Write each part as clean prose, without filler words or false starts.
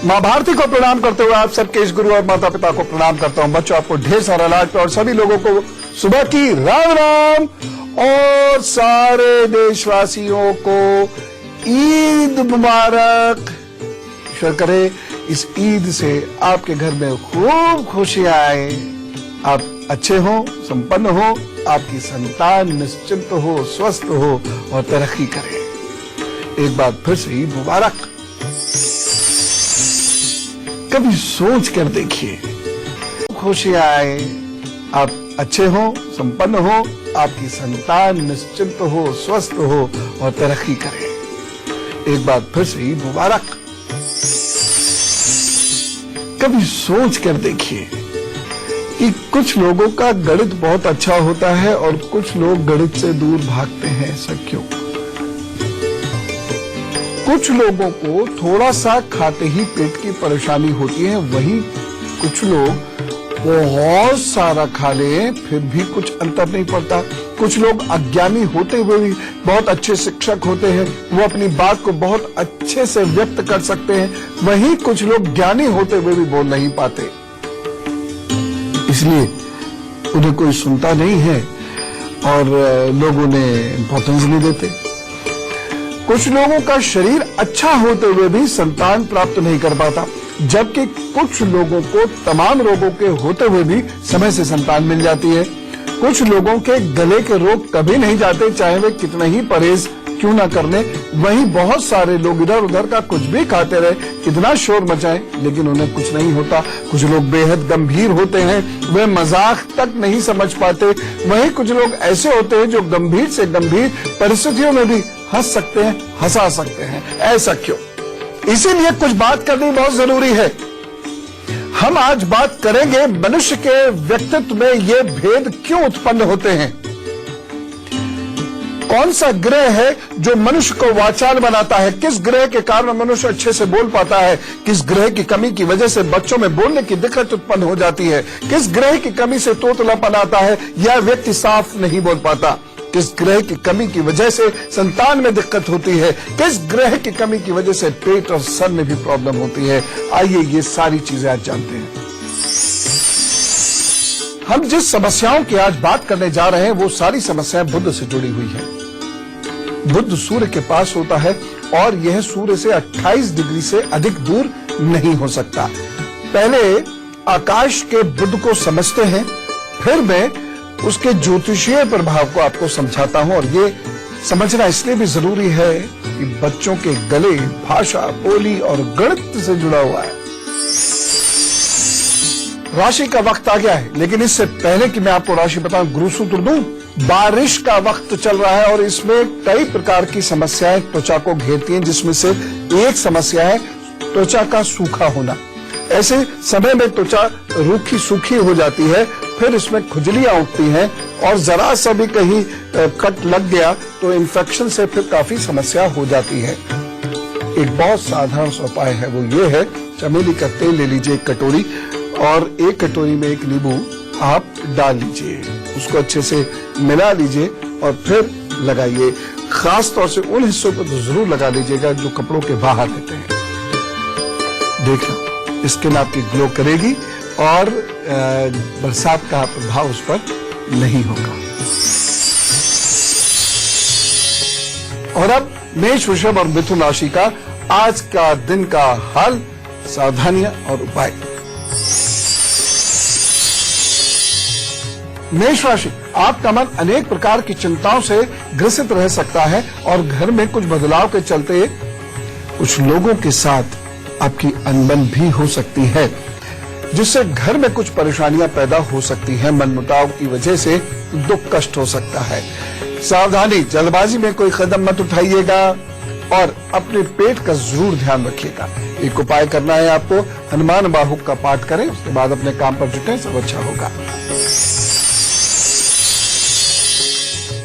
माँ भारती को प्रणाम करते हुए आप सबके इस गुरु और माता पिता को प्रणाम करता हूँ। बच्चों, आपको ढेर सारा लाड और सभी लोगों को सुबह की राम राम और सारे देशवासियों को ईद मुबारक। ईश्वर करे इस ईद से आपके घर में खूब खुशियां आए, आप अच्छे हो, संपन्न हो, आपकी संतान निश्चिंत हो, स्वस्थ हो और तरक्की करे। एक बार फिर से ईद मुबारक। कभी सोच कर देखिए, खुशियां आए, आप अच्छे हो, संपन्न हो, आपकी संतान निश्चिंत हो, स्वस्थ हो और तरक्की करे। एक बार फिर से ईद मुबारक। कभी सोच कर देखिए कि कुछ लोगों का गणित बहुत अच्छा होता है और कुछ लोग गणित से दूर भागते हैं। ऐसा क्यों? कुछ लोगों को थोड़ा सा खाते ही पेट की परेशानी होती है, वहीं कुछ लोग बहुत सारा खा ले फिर भी कुछ अंतर नहीं पड़ता। कुछ लोग अज्ञानी होते हुए भी बहुत अच्छे शिक्षक होते हैं, वो अपनी बात को बहुत अच्छे से व्यक्त कर सकते हैं, वहीं कुछ लोग ज्ञानी होते हुए भी बोल नहीं पाते, इसलिए उन्हें कोई सुनता नहीं है और लोग उन्हें इंपॉर्टेंस नहीं देते। कुछ लोगों का शरीर अच्छा होते हुए भी संतान प्राप्त नहीं कर पाता, जबकि कुछ लोगों को तमाम रोगों के होते हुए भी समय से संतान मिल जाती है। कुछ लोगों के गले के रोग कभी नहीं जाते, चाहे वे कितना ही परहेज क्यों ना कर ले। वहीं बहुत सारे लोग इधर उधर का कुछ भी खाते रहे, कितना शोर मचाएं, लेकिन उन्हें कुछ नहीं होता। कुछ लोग बेहद गंभीर होते हैं, वे मजाक तक नहीं समझ पाते। वहीं कुछ लोग ऐसे होते हैं जो गंभीर से गंभीर परिस्थितियों में भी हंस सकते हैं, हंसा सकते हैं। ऐसा क्यों? इसीलिए कुछ बात करनी बहुत जरूरी है। हम आज बात करेंगे मनुष्य के व्यक्तित्व में ये भेद क्यों उत्पन्न होते हैं। कौन सा ग्रह है जो मनुष्य को वाचाल बनाता है? किस ग्रह के कारण मनुष्य अच्छे से बोल पाता है? किस ग्रह की कमी की वजह से बच्चों में बोलने की दिक्कत उत्पन्न हो जाती है? किस ग्रह की कमी से तोतलापन आता है या व्यक्ति साफ नहीं बोल पाता? किस ग्रह की कमी की वजह से संतान में दिक्कत होती है? किस ग्रह की कमी की वजह से पेट और सर में भी प्रॉब्लम होती है? आइए ये सारी चीजें आज जानते हैं। हम जिस समस्याओं की आज बात करने जा रहे हैं वो सारी समस्याएं बुध से जुड़ी हुई हैं। बुध सूर्य के पास होता है और यह सूर्य से 28 डिग्री से अधिक दूर नहीं हो सकता। पहले आकाश के बुध को समझते हैं, फिर मैं उसके ज्योतिषीय प्रभाव को आपको समझाता हूं। और ये समझना इसलिए भी जरूरी है कि बच्चों के गले, भाषा, बोली और गणित से जुड़ा हुआ है। राशि का वक्त आ गया है, लेकिन इससे पहले कि मैं आपको राशि बताऊं, गुरु सूत्र दूं। बारिश का वक्त चल रहा है और इसमें कई प्रकार की समस्याएं त्वचा को घेरती हैं, जिसमें से एक समस्या है त्वचा का सूखा होना। ऐसे समय में त्वचा रूखी सूखी हो जाती है, फिर इसमें खुजलियां उठती हैं और जरा सा भी कहीं कट लग गया तो इन्फेक्शन से फिर काफी समस्या हो जाती है। एक बहुत साधारण सा उपाय है, वो ये है, चमेली का तेल ले लीजिए 1 कटोरी और 1 कटोरी में 1 नींबू आप डाल लीजिए, उसको अच्छे से मिला लीजिए और फिर लगाइए। खास तौर से उन हिस्सों पर तो जरूर लगा लीजिएगा जो कपड़ों के बाहर रहते हैं। देखना, स्किन आपकी ग्लो करेगी और बरसात का प्रभाव उस पर नहीं होगा। और अब मेष, वृषभ और मिथुन राशि का आज का दिन का हाल, सावधानियां और उपाय। मेष राशि, आपका मन अनेक प्रकार की चिंताओं से ग्रसित रह सकता है और घर में कुछ बदलाव के चलते कुछ लोगों के साथ आपकी अनबन भी हो सकती है, जिससे घर में कुछ परेशानियां पैदा हो सकती हैं। मनमुटाव की वजह से दुख कष्ट हो सकता है। सावधानी, जल्दबाजी में कोई कदम मत उठाइएगा और अपने पेट का जरूर ध्यान रखिएगा। एक उपाय करना है आपको, हनुमान बाहुक का पाठ करें, उसके बाद अपने काम पर जुटें, सब अच्छा होगा।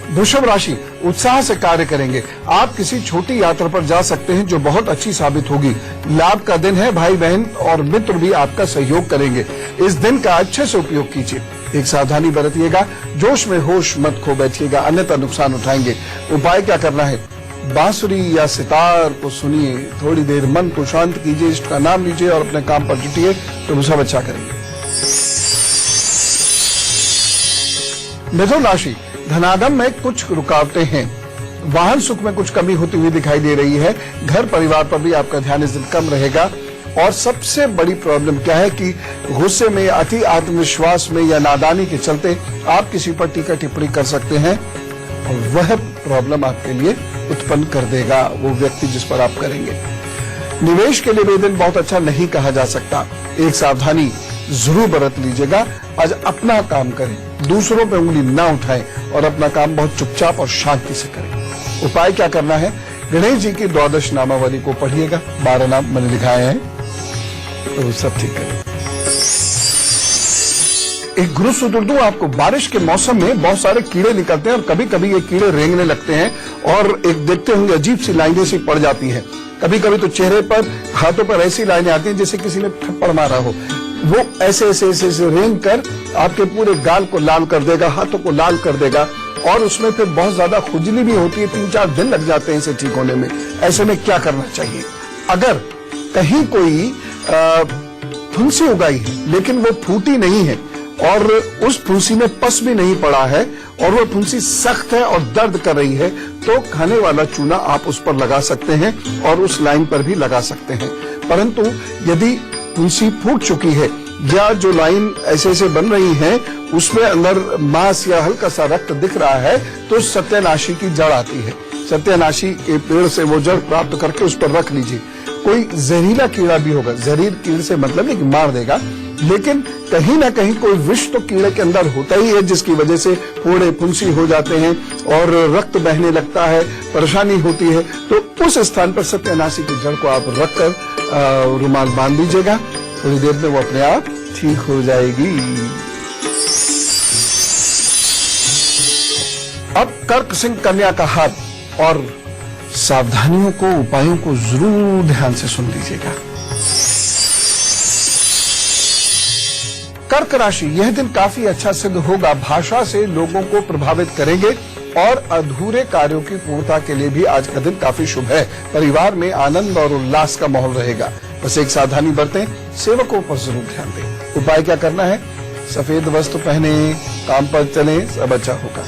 वृषभ राशि, उत्साह से कार्य करेंगे। आप किसी छोटी यात्रा पर जा सकते हैं जो बहुत अच्छी साबित होगी। लाभ का दिन है, भाई बहन और मित्र भी आपका सहयोग करेंगे। इस दिन का अच्छे से उपयोग कीजिए। एक सावधानी बरतिएगा, जोश में होश मत खो बैठिएगा, अन्यथा नुकसान उठाएंगे। उपाय क्या करना है? बांसुरी या सितार को सुनिए, थोड़ी देर मन को शांत कीजिए, इष्ट का नाम लीजिए और अपने काम पर जुटिए, तो सब अच्छा करेंगे। मिथुन राशि, धनागम में कुछ रुकावटें हैं, वाहन सुख में कुछ कमी होती हुई दिखाई दे रही है, घर परिवार पर भी आपका ध्यान इस दिन कम रहेगा। और सबसे बड़ी प्रॉब्लम क्या है कि गुस्से में, अति आत्मविश्वास में या नादानी के चलते आप किसी पर टीका टिप्पणी कर सकते हैं और वह प्रॉब्लम आपके लिए उत्पन्न कर देगा वो व्यक्ति जिस पर आप करेंगे। निवेश के लिए भी दिन बहुत अच्छा नहीं कहा जा सकता, एक सावधानी जरूर बरत लीजिएगा। आज अपना काम करें, दूसरों पे उंगली ना उठाएं और अपना काम बहुत चुपचाप और शांति से करें। उपाय क्या करना है, गणेश जी की 12 नामावली को पढ़िएगा, 12 नाम मैंने लिखाए हैं, तो सब ठीक करें। एक गुरु सूत्र दूं आपको, बारिश के मौसम में बहुत सारे कीड़े निकलते हैं और कभी कभी ये कीड़े रेंगने लगते हैं और एक देखते होंगे अजीब सी लाइनें सी पड़ जाती हैं। कभी कभी तो चेहरे पर, हाथों पर ऐसी लाइनें आती हैं जैसे किसी ने थप्पड़ मारा हो। वो ऐसे ऐसे ऐसे ऐसे रेंग कर आपके पूरे गाल को लाल कर देगा, हाथों को लाल कर देगा और उसमें फिर बहुत ज्यादा खुजली भी होती है, 3-4 दिन लग जाते हैं इसे ठीक होने में। ऐसे में क्या करना चाहिए, अगर कहीं कोई फुंसी उगाई है लेकिन वो फूटी नहीं है और उस फुंसी में पस भी नहीं पड़ा है और वो फुंसी सख्त है और दर्द कर रही है, तो खाने वाला चूना आप उस पर लगा सकते हैं और उस लाइन पर भी लगा सकते हैं। परंतु यदि फुंसी फूट चुकी है या जो लाइन ऐसे ऐसे बन रही है उसमें अंदर मांस या हल्का सा रक्त दिख रहा है, तो सत्यानाशी की जड़ आती है। सत्यानाशी के पेड़ से वो जड़ प्राप्त करके उस पर रख लीजिए। कोई जहरीला कीड़ा भी होगा, जहरीले कीड़े से मतलब नहीं कि मार देगा, लेकिन कहीं ना कहीं कोई विष तो कीड़े के अंदर होता ही है जिसकी वजह से फोड़े फुंसी हो जाते हैं और रक्त बहने लगता है, परेशानी होती है। तो उस स्थान पर सत्यानाशी की जड़ को आप रखकर रुमाल बांध दीजिएगा, थोड़ी देर में वो अपने आप ठीक हो जाएगी। अब कर्क सिंह कन्या का हाथ और सावधानियों को, उपायों को जरूर ध्यान से सुन लीजिएगा। कर्क राशि, यह दिन काफी अच्छा सिद्ध होगा, भाषा से लोगों को प्रभावित करेंगे और अधूरे कार्यों की पूर्णता के लिए भी आज का दिन काफी शुभ है। परिवार में आनंद और उल्लास का माहौल रहेगा, बस एक सावधानी बरतें, सेवकों पर जरूर ध्यान दें। उपाय क्या करना है, सफेद वस्त्र पहने, काम पर चले, सब अच्छा होगा।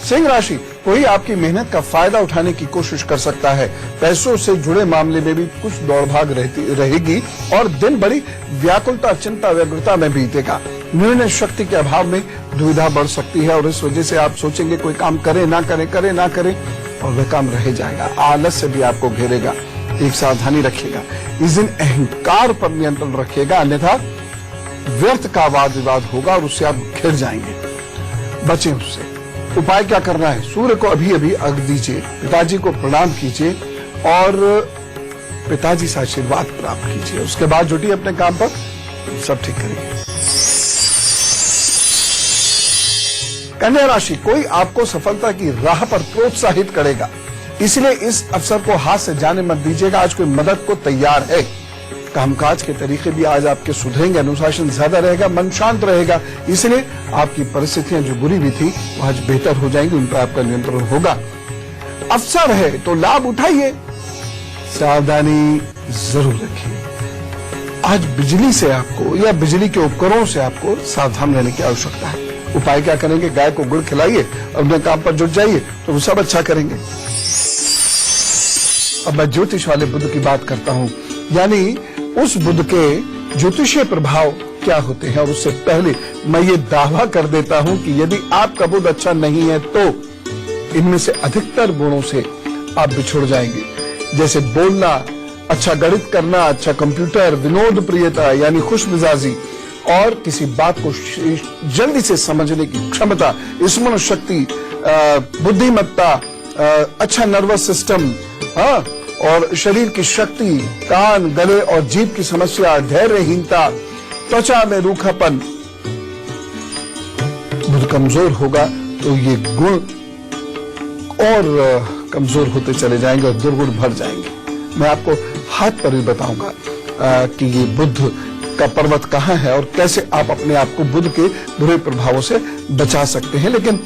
सिंह राशि, कोई आपकी मेहनत का फायदा उठाने की कोशिश कर सकता है, पैसों से जुड़े मामले में भी कुछ दौड़भाग रहेगी और दिन बड़ी व्याकुलता, चिंता, व्यग्रता में बीतेगा। निर्णय शक्ति के अभाव में दुविधा बढ़ सकती है और इस वजह से आप सोचेंगे कोई काम करे ना करे और वह काम रह जाएगा। आलस्य भी आपको घेरेगा, एक सावधानी रखिएगा। इस दिन अहंकार पर नियंत्रण रखिएगा, अन्यथा व्यर्थ का वाद विवाद होगा और उससे आप घिर जाएंगे, बचें उससे। उपाय क्या करना है, सूर्य को अभी अभी अर्घ्य दीजिए, पिताजी को प्रणाम कीजिए और पिताजी से आशीर्वाद प्राप्त कीजिए। उसके बाद जुटिए अपने काम पर, सब ठीक करेंगे। कन्या राशि, कोई आपको सफलता की राह पर प्रोत्साहित करेगा, इसलिए इस अवसर को हाथ से जाने मत दीजिएगा। आज कोई मदद को तैयार है, कामकाज के तरीके भी आज आपके सुधरेंगे, अनुशासन ज्यादा रहेगा, मन शांत रहेगा, इसलिए आपकी परिस्थितियां जो बुरी भी थी वो आज बेहतर हो जाएंगी, उन पर आपका नियंत्रण होगा। अवसर है तो लाभ उठाइए, सावधानी जरूर रखिए। आज बिजली से आपको या बिजली के उपकरणों से आपको सावधान रहने की आवश्यकता है। उपाय क्या करेंगे, गाय को गुड़ खिलाइए, अपने काम पर जुट जाइए, तो वो सब अच्छा करेंगे। अब मैं ज्योतिष वाले बुध की बात करता हूं, यानी उस बुध के ज्योतिषीय प्रभाव क्या होते हैं। और उससे पहले मैं ये दावा कर देता हूं कि यदि आपका बुध अच्छा नहीं है तो इनमें से अधिकतर गुणों से आप बिछुड़ जाएंगे, जैसे बोलना, अच्छा गणित करना, अच्छा कंप्यूटर, विनोद प्रियता यानी खुश मिजाजी और किसी बात को जल्दी से समझने की क्षमता, स्मरण शक्ति, बुद्धिमत्ता, अच्छा नर्वस सिस्टम, हाँ, और शरीर की शक्ति, कान, गले और जीभ की समस्या, धैर्यहीनता, त्वचा में रूखापन। बुध कमजोर होगा तो ये गुण और कमजोर होते चले जाएंगे और दुर्गुण भर जाएंगे। मैं आपको हाथ पर भी बताऊंगा कि ये बुध का पर्वत कहाँ है और कैसे आप अपने आप को बुध के बुरे प्रभावों से बचा सकते हैं। लेकिन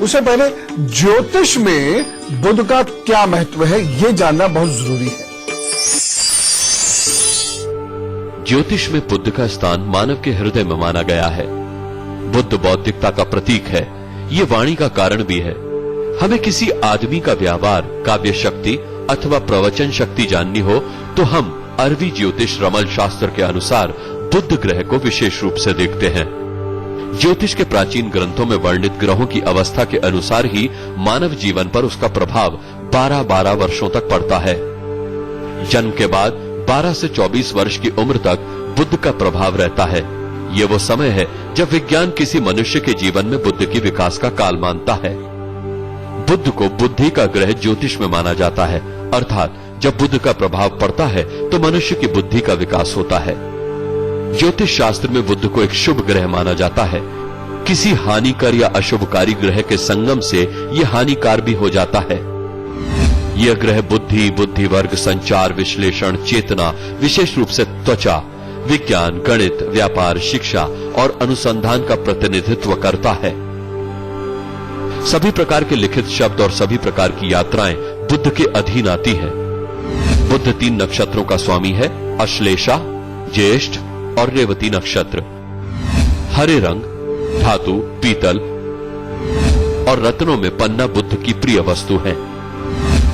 उससे पहले ज्योतिष में बुध का क्या महत्व है, यह जानना बहुत जरूरी है। ज्योतिष में बुध का स्थान मानव के हृदय में माना गया है। बुध बौद्धिकता का प्रतीक है, ये वाणी का कारण भी है। हमें किसी आदमी का व्यवहार, काव्य शक्ति अथवा प्रवचन शक्ति जाननी हो तो हम अरबी ज्योतिष रमल शास्त्र के अनुसार बुध ग्रह को विशेष रूप से देखते हैं। ज्योतिष के प्राचीन ग्रंथों में वर्णित ग्रहों की अवस्था के अनुसार ही मानव जीवन पर उसका प्रभाव 12-12 वर्षों तक पड़ता है। जन्म के बाद 12 से 24 वर्ष की उम्र तक बुध का प्रभाव रहता है। ये वो समय है जब विज्ञान किसी मनुष्य के जीवन में बुद्ध की विकास का काल मानता है। बुध को बुद्धि का ग्रह ज्योतिष में माना जाता है, अर्थात जब बुध का प्रभाव पड़ता है तो मनुष्य की बुद्धि का विकास होता है। ज्योतिष शास्त्र में बुध को एक शुभ ग्रह माना जाता है। किसी हानिकर या अशुभकारी ग्रह के संगम से यह हानिकार भी हो जाता है। यह ग्रह बुद्धि, बुद्धि वर्ग, संचार, विश्लेषण, चेतना, विशेष रूप से त्वचा, विज्ञान, गणित, व्यापार, शिक्षा और अनुसंधान का प्रतिनिधित्व करता है। सभी प्रकार के लिखित शब्द और सभी प्रकार की यात्राएं बुध के अधीन आती हैं। बुध 3 नक्षत्रों का स्वामी है, अश्लेषा, ज्येष्ठ और रेवती नक्षत्र। हरे रंग, धातु, पीतल और रत्नों में पन्ना बुध की प्रिय वस्तु है।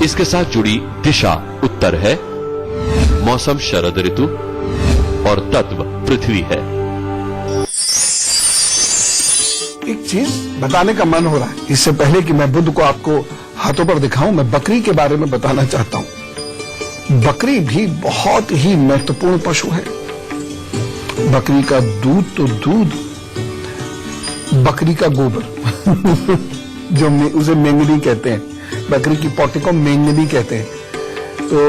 इसके साथ जुड़ी दिशा उत्तर है, मौसम शरद ऋतु और तत्व पृथ्वी है। एक चीज बताने का मन हो रहा है, इससे पहले कि मैं बुध को आपको हाथों पर दिखाऊं, मैं बकरी के बारे में बताना चाहता हूं। बकरी भी बहुत ही महत्वपूर्ण पशु है। बकरी का दूध तो दूध, बकरी का गोबर जो उसे मेंगनी कहते हैं, बकरी की पोटी को मेंगनी कहते हैं। तो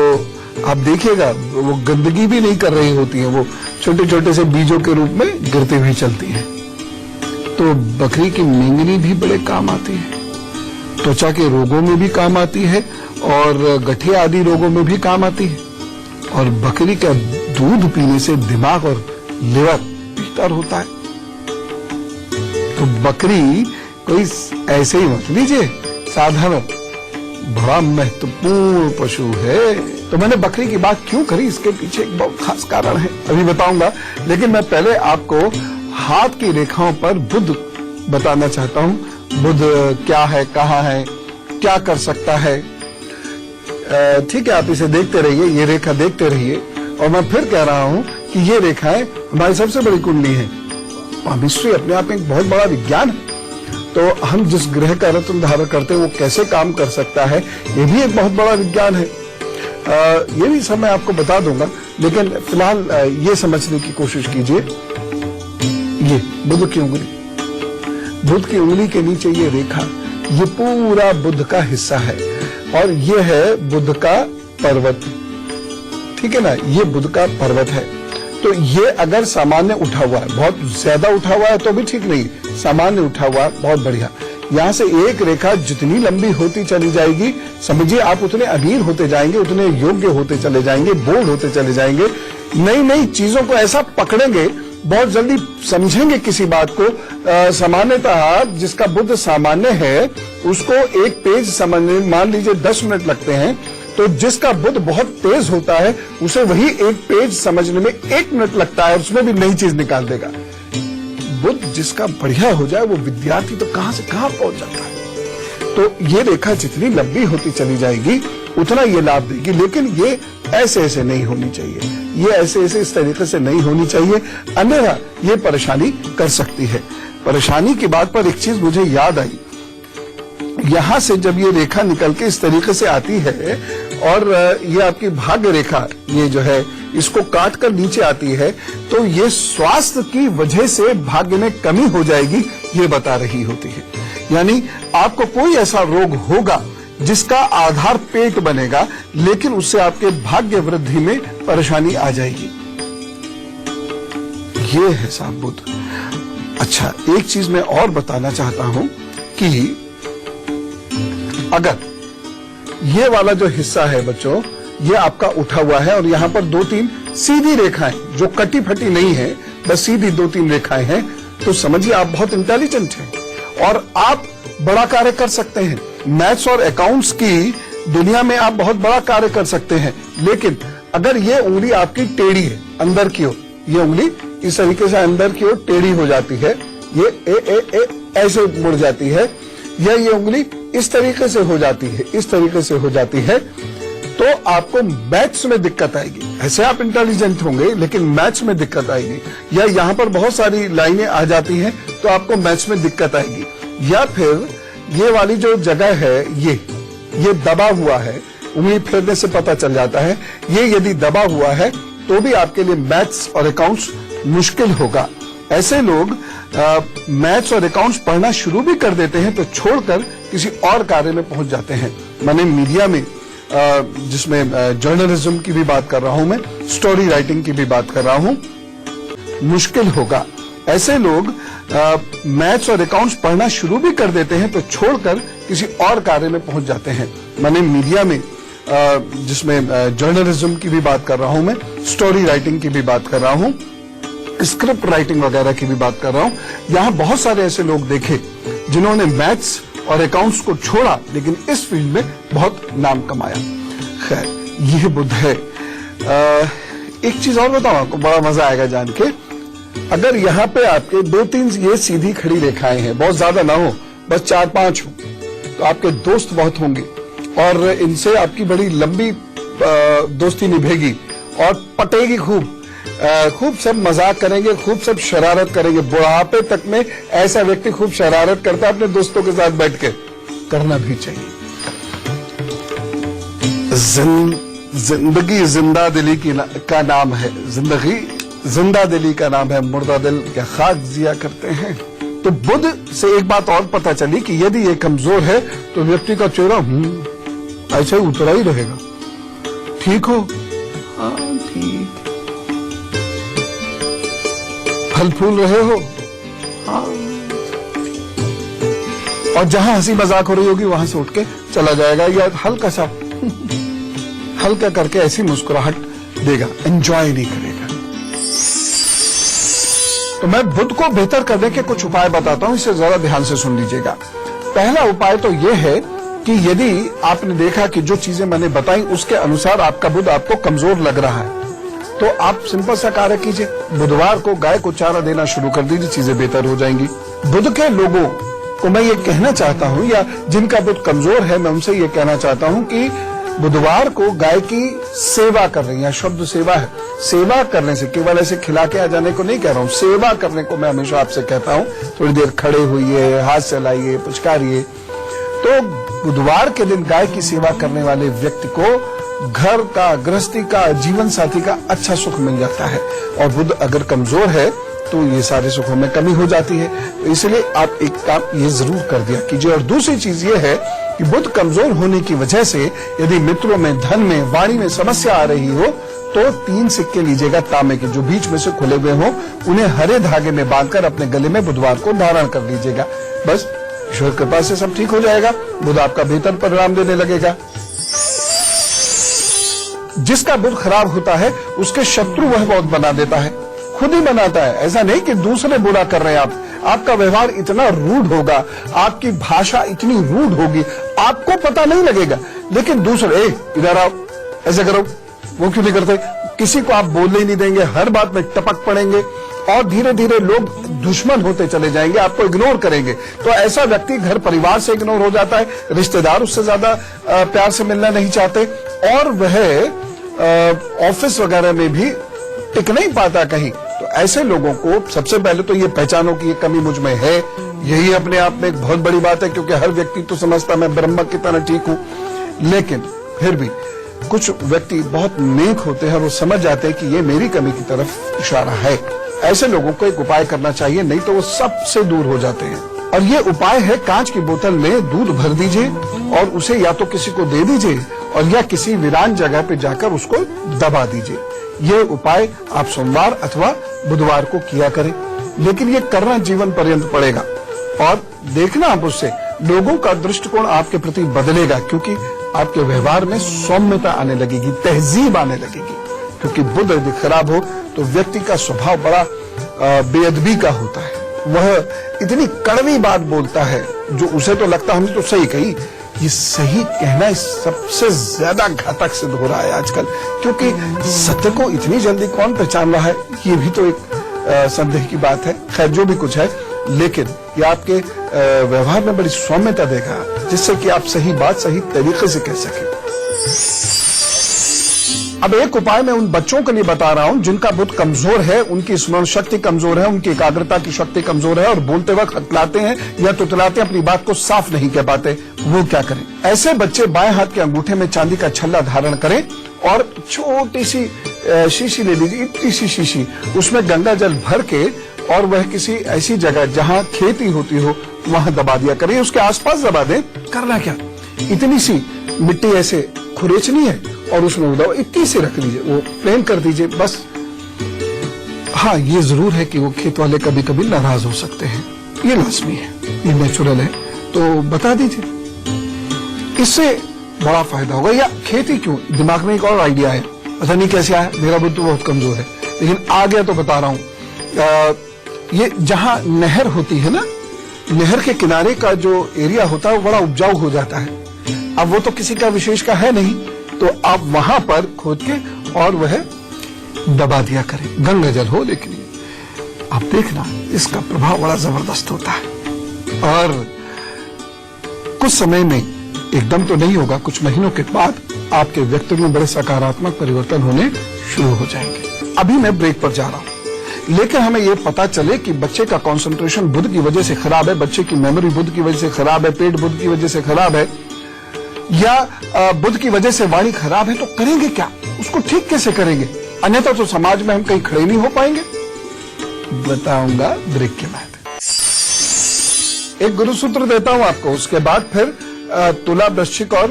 आप देखिएगा वो गंदगी भी नहीं कर रही होती है, वो छोटे छोटे से बीजों के रूप में गिरते हुए चलती है। तो बकरी की मेंगनी भी बड़े काम आती है, त्वचा के रोगों में भी काम आती है और गठिया आदि रोगों में भी काम आती है। और बकरी का दूध पीने से दिमाग और लिवर बेहतर होता है। तो बकरी कोई ऐसे ही मत लीजिए साधारण, बड़ा महत्वपूर्ण पशु है। तो मैंने बकरी की बात क्यों करी, इसके पीछे एक बहुत खास कारण है, अभी बताऊंगा। लेकिन मैं पहले आपको हाथ की रेखाओं पर बुध बताना चाहता हूं। बुध क्या है, कहाँ है, क्या कर सकता है। ठीक है, आप इसे देखते रहिए, ये रेखा देखते रहिए। और मैं फिर कह रहा हूं कि ये रेखाएं हमारी सबसे बड़ी कुंडली है। मिस्ट्री अपने आप में एक बहुत बड़ा विज्ञान है। तो हम जिस ग्रह का रत्न धारण करते हैं वो कैसे काम कर सकता है, ये भी एक बहुत बड़ा विज्ञान है। ये भी सब मैं आपको बता दूंगा, लेकिन फिलहाल ये समझने की कोशिश कीजिए। ये बुध की उंगली, बुध की उंगली के नीचे ये रेखा, ये पूरा बुध का हिस्सा है। और ये है बुध का पर्वत, ठीक है ना, ये बुध का पर्वत है। तो ये अगर सामान्य उठा हुआ है, बहुत ज्यादा उठा हुआ है तो भी ठीक नहीं, सामान्य उठा हुआ है, बहुत बढ़िया। यहां से एक रेखा जितनी लंबी होती चली जाएगी, समझिए आप उतने अमीर होते जाएंगे, उतने योग्य होते चले जाएंगे, बोल्ड होते चले जाएंगे, नई नई चीजों को ऐसा पकड़ेंगे, बहुत जल्दी समझेंगे किसी बात को। सामान्यतः जिसका बुध सामान्य है उसको एक पेज समझने मान लीजिए 10 मिनट लगते हैं, तो जिसका बुध बहुत तेज होता है उसे वही एक पेज समझने में 1 मिनट लगता है, उसमें भी नई चीज निकाल देगा। बुध जिसका बढ़िया हो जाए वो विद्यार्थी तो कहां से कहां पहुंच जाता है। तो ये रेखा जितनी लंबी होती चली जाएगी उतना ये लाभ देगी, लेकिन ये ऐसे ऐसे नहीं होनी चाहिए, ये ऐसे ऐसे इस तरीके से नहीं होनी चाहिए, अन्यथा ये परेशानी कर सकती है। परेशानी की बात पर एक चीज मुझे याद आई, यहां से जब ये रेखा निकल के इस तरीके से आती है और ये आपकी भाग्य रेखा, ये जो है इसको काट कर नीचे आती है, तो ये स्वास्थ्य की वजह से भाग्य में कमी हो जाएगी ये बता रही होती है। यानी आपको कोई ऐसा रोग होगा जिसका आधार पेट बनेगा, लेकिन उससे आपके भाग्य वृद्धि में परेशानी आ जाएगी। ये है साहब बुध। अच्छा, एक चीज मैं और बताना चाहता हूं कि अगर ये वाला जो हिस्सा है बच्चों, ये आपका उठा हुआ है और यहां पर 2-3 सीधी रेखाएं जो कटी फटी नहीं है, बस सीधी 2-3 रेखाएं हैं, तो समझिए आप बहुत इंटेलिजेंट हैं और आप बड़ा कार्य कर सकते हैं। मैथ्स और अकाउंट्स की दुनिया में आप बहुत बड़ा कार्य कर सकते हैं, लेकिन अगर ये उंगली आपकी टेढ़ी है अंदर की ओर, ये उंगली इस तरीके से अंदर की ओर टेढ़ी हो जाती है, ये ए ऐसे मुड़ जाती है, या ये उंगली इस तरीके से हो जाती है, इस तरीके से हो जाती है, तो आपको मैथ्स में दिक्कत आएगी। ऐसे आप इंटेलिजेंट होंगे लेकिन मैथ्स में दिक्कत आएगी। या यहाँ पर बहुत सारी लाइनें आ जाती हैं तो आपको मैथ्स में दिक्कत आएगी। या फिर ये वाली जो जगह है ये दबा हुआ है, उंगली फेरने से पता चल जाता है, ये यदि दबा हुआ है तो भी आपके लिए मैथ्स और अकाउंट्स मुश्किल होगा। ऐसे लोग मैथ्स और अकाउंट्स पढ़ना शुरू भी कर देते हैं तो छोड़कर किसी और कार्य में पहुंच जाते हैं। मैंने मीडिया में जिसमें जर्नलिज्म की भी बात कर रहा हूं, मैं स्टोरी राइटिंग की भी बात कर रहा हूं, मुश्किल होगा। ऐसे लोग मैथ्स और अकाउंट्स पढ़ना शुरू भी कर देते हैं तो छोड़कर किसी और कार्य में पहुंच जाते हैं। मैंने मीडिया में जिसमें जर्नलिज्म की भी बात कर रहा हूं, मैं स्टोरी राइटिंग की भी बात कर रहा हूं, स्क्रिप्ट राइटिंग वगैरह की भी बात कर रहा हूं, यहां बहुत सारे ऐसे लोग देखे जिन्होंने मैथ्स और अकाउंट्स को छोड़ा लेकिन इस फील्ड में बहुत नाम कमाया। खैर, यह बुद्ध है। एक चीज और बताऊं आपको, बड़ा मजा आएगा जान के। अगर यहाँ पे आपके 2-3 ये सीधी खड़ी रेखाएं हैं, बहुत ज्यादा ना हो, बस 4-5 हो, तो आपके दोस्त बहुत होंगे और इनसे आपकी बड़ी लंबी दोस्ती निभेगी और पटेगी खूब सब मजाक करेंगे, खूब सब शरारत करेंगे। बुढ़ापे तक में ऐसा व्यक्ति खूब शरारत करता है अपने दोस्तों के साथ बैठ के, करना भी चाहिए। जिंदगी जिंदा दिली का नाम है, जिंदगी जिंदा दिली का नाम है, मुर्दा दिल क्या खाक जिया करते हैं। तो बुद्ध से एक बात और पता चली कि यदि ये कमजोर है तो व्यक्ति का चेहरा ऐसे उतरा ही रहेगा। ठीक हो? हाँ ठीक। फल फूल रहे हो? हाँ। और जहां हंसी मजाक हो रही होगी वहां से उठ के चला जाएगा या हल्का सा हल्का करके ऐसी मुस्कुराहट देगा, एंजॉय नहीं करेगा। तो मैं बुद्ध को बेहतर करने के कुछ उपाय बताता हूं, इसे जरा ध्यान से सुन लीजिएगा। पहला उपाय तो यह है कि यदि आपने देखा कि जो चीजें मैंने बताई उसके अनुसार आपका बुद्ध आपको कमजोर लग रहा है, तो आप सिंपल सा कार्य कीजिए, बुधवार को गाय को चारा देना शुरू कर दीजिए, चीजें बेहतर हो जाएंगी। बुद्ध के लोगों को मैं ये कहना चाहता हूं, या जिनका बुद्ध कमजोर है मैं उनसे ये कहना चाहता हूं कि बुधवार को गाय की सेवा कर रही है, शब्द सेवा है। सेवा करने से, केवल ऐसे खिला के आ जाने को नहीं कह रहा हूं, सेवा करने को मैं हमेशा आपसे कहता हूं। थोड़ी देर खड़े होइए, हाथ चलाइए, पुचकारिए। तो बुधवार के दिन गाय की सेवा करने वाले व्यक्ति को घर का, गृहस्थी का, जीवन साथी का अच्छा सुख मिल जाता है। और बुद्ध अगर कमजोर है तो ये सारे सुखों में कमी हो जाती है। तो इसलिए आप एक काम ये जरूर कर दिया कीजिए। और दूसरी चीज ये है कि बुद्ध कमजोर होने की वजह से यदि मित्रों में, धन में, वाणी में समस्या आ रही हो तो 3 सिक्के लीजिएगा तांबे के, जो बीच में से खुले हुए हो, उन्हें हरे धागे में बांधकर अपने गले में बुधवार को धारण कर लीजिएगा। बस ईश्वर कृपा से सब ठीक हो जाएगा, बुद्ध आपका बेहतर परिणाम देने लगेगा। जिसका बुद्ध खराब होता है उसके शत्रु वह बहुत बना देता है, खुद ही बनाता है। ऐसा नहीं कि दूसरे बुरा कर रहे हैं आपका व्यवहार इतना रूड होगा, आपकी भाषा इतनी रूड होगी, आपको पता नहीं लगेगा, लेकिन दूसरे इधर आओ, ऐसे करो, वो क्यों नहीं करते, किसी को आप बोलने ही नहीं देंगे, हर बात में टपक पड़ेंगे और धीरे धीरे लोग दुश्मन होते चले जाएंगे, आपको इग्नोर करेंगे। तो ऐसा व्यक्ति घर परिवार से इग्नोर हो जाता है, रिश्तेदार उससे ज्यादा प्यार से मिलना नहीं चाहते, और वह ऑफिस वगैरह में भी टिक नहीं पाता कहीं। तो ऐसे लोगों को सबसे पहले तो ये पहचानो कि ये कमी मुझ में है। यही अपने आप में एक बहुत बड़ी बात है, क्योंकि हर व्यक्ति तो समझता मैं ब्रह्म की तरह ठीक हूं, लेकिन फिर भी कुछ व्यक्ति बहुत नेक होते हैं और वो समझ जाते हैं कि ये मेरी कमी की तरफ इशारा है। ऐसे लोगों को एक उपाय करना चाहिए, नहीं तो वो सबसे दूर हो जाते हैं। और ये उपाय है, कांच की बोतल में दूध भर दीजिए और उसे या तो किसी को दे दीजिए और या किसी वीरान जगह पे जाकर उसको दबा दीजिए। ये उपाय आप सोमवार अथवा बुधवार को किया करें, लेकिन ये करना जीवन पर्यंत पड़ेगा। और देखना आप उससे लोगों का दृष्टिकोण आपके प्रति बदलेगा, क्योंकि आपके व्यवहार में सौम्यता आने लगेगी, तहजीब आने लगेगी। क्योंकि बुद्ध यदि खराब हो तो व्यक्ति का स्वभाव बड़ा बेअदबी का होता है, वह इतनी कड़वी बात बोलता है जो उसे तो लगता हमने तो सही कही। ये सही कहना इस सबसे ज्यादा घातक सिद्ध हो रहा है आजकल, क्योंकि सत्य को इतनी जल्दी कौन पहचान रहा है, ये भी तो एक संदेह की बात है। खैर जो भी कुछ है, लेकिन ये आपके व्यवहार में बड़ी सौम्यता देगा, जिससे कि आप सही बात सही तरीके से कह सकें। अब एक उपाय मैं उन बच्चों के लिए बता रहा हूं जिनका बुद्ध कमजोर है, उनकी स्मरण शक्ति कमजोर है, उनकी एकाग्रता की शक्ति कमजोर है और बोलते वक्त हकलाते हैं या तुतलाते अपनी बात को साफ नहीं कह पाते। वो क्या करें? ऐसे बच्चे बाएं हाथ के अंगूठे में चांदी का छल्ला धारण करें और छोटी सी शीशी ले लीजिए, इतनी सी शीशी, उसमें गंगा जल भर के और वह किसी ऐसी जगह जहां खेती होती हो वहां दबा दिया करें, उसके आसपास दबा दें। करना क्या, इतनी सी मिट्टी ऐसे खुरेचनी है और उसमें उदाव इतनी सी रख लीजिए, वो प्लेन कर दीजिए बस। हाँ, ये जरूर है कि वो खेत वाले कभी कभी नाराज हो सकते हैं, ये लाजमी है, ये नेचुरल है, तो बता दीजिए, इससे बड़ा फायदा होगा। या खेती क्यों, दिमाग में एक और आइडिया है, पता नहीं कैसे आया, मेरा बुद्ध तो बहुत कमजोर है, लेकिन आ गया तो बता रहा हूं। ये जहां नहर होती है ना, नहर के किनारे का जो एरिया होता है वो बड़ा उपजाऊ हो जाता है। अब वो तो किसी का विशेष का है नहीं, तो आप वहां पर खोद के और वह दबा दिया करें, गंगा जल हो, लेकिन आप देखना इसका प्रभाव बड़ा जबरदस्त होता है और कुछ समय में, एकदम तो नहीं होगा, कुछ महीनों के बाद आपके व्यक्तित्व में बड़े सकारात्मक परिवर्तन होने शुरू हो जाएंगे। अभी मैं ब्रेक पर जा रहा हूं, लेकिन हमें यह पता चले कि बच्चे का कंसंट्रेशन बुद्ध की वजह से खराब है, बच्चे की मेमोरी बुद्ध की वजह से खराब है, पेट बुद्ध की वजह से खराब है, या बुद्ध की वजह से वाणी खराब है, तो करेंगे क्या, उसको ठीक कैसे करेंगे? अन्यथा तो समाज में हम कहीं खड़े नहीं हो पाएंगे। बताऊंगा ब्रेक के बाद। एक गुरु सूत्र देता हूं आपको, उसके बाद फिर तुला, वृश्चिक और